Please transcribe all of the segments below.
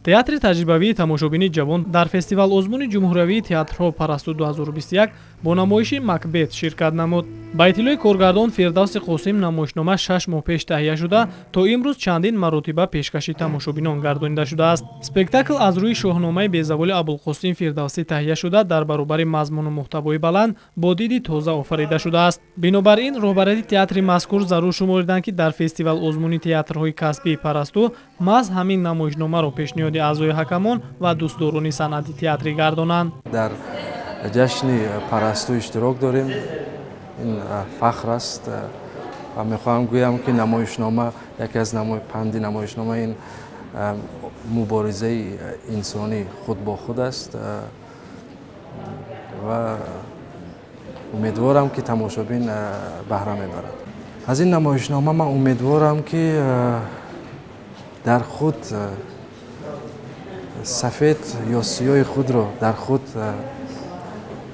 театри таҷрибавии тамошобини ҷавон дар фестивал озмуни ҷумҳуриявии театрҳо Парасту 2021 бо намоиши Макбет ширкат намуд. Ба иттилои коргардон Фирдавси Қосим, намоишнома 6 моҳ пеш таҳия шуда, то имрӯз чандин маротиба пешкаши тамошобинон гардонида шудааст. Спектакл аз рӯи шоҳномаи безаволи Абулқосим Фирдавсӣ таҳия шуда, дар баробари мазмуну муҳтавои баланд бо диди тоза офарида шудааст. Бинобар ин, роҳбарияти театри мазкур зарур шумориданд, ки дар фестивал озмуни театрҳои касбии Парасту маҳз ҳамин намоишномаро пешниҳоди аъзои ҳакамон ва дӯстдорони санъати театрӣ гардонанд. Дар ҷашни Парасту иштирок дорем. ин фахр аст ва мехоҳам гӯям, ки намоишнома яке аз панди намоишнома ин муборизаи инсонӣ худ бо худ аст ва умедворам, ки тамошобин баҳра мебарад. Аз ин намоишнома ман умедворам, ки дар худ сафед ё сиёҳи худро дар худ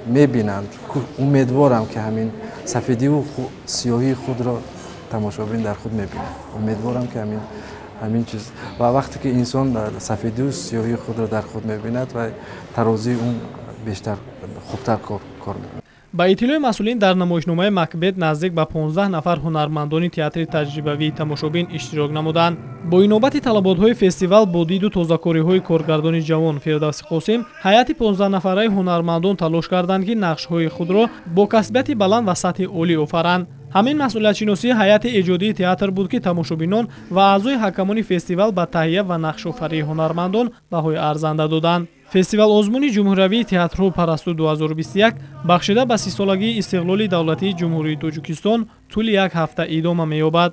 мебинанд. Умедворам, ки ҳамин сафедиву сиёҳии худро тамошобин дар худ мебинад. Умедворам, ки ҳамин чиз ва вақте ки инсон сафедиву сиёҳии худро дар худ мебинад ва тарозии он бештар хубтар кор мекунад. Ба иттилои масъулин, дар намоишномаи Макбет наздик ба 15 нафар ҳунармандони театри таҷрибавии тамошобин иштирок намуданд. Бо иноботи талаботҳои фестивал бо диду тозакориҳои коргардони ҷавон Фирдавси Қосим, ҳайати 15 нафараи ҳунармандон талош карданд, ки нақшҳои худро бо касбияти баланд ва сатҳи олӣ офаранд. ҳамин масъулиятшиносии ҳайати эҷодии театр буд, ки тамошобинон ва аъзои ҳакамони фестивал ба таҳия ва нақшофарии ҳунармандон баҳои арзанда доданд. фестивал озмуни ҷумҳуриявии театрҳо Парасту 2021 бахшида ба 30-солагии истиқлоли давлатии ҷумҳурии Тоҷикистон тӯли як ҳафта идома меёбад.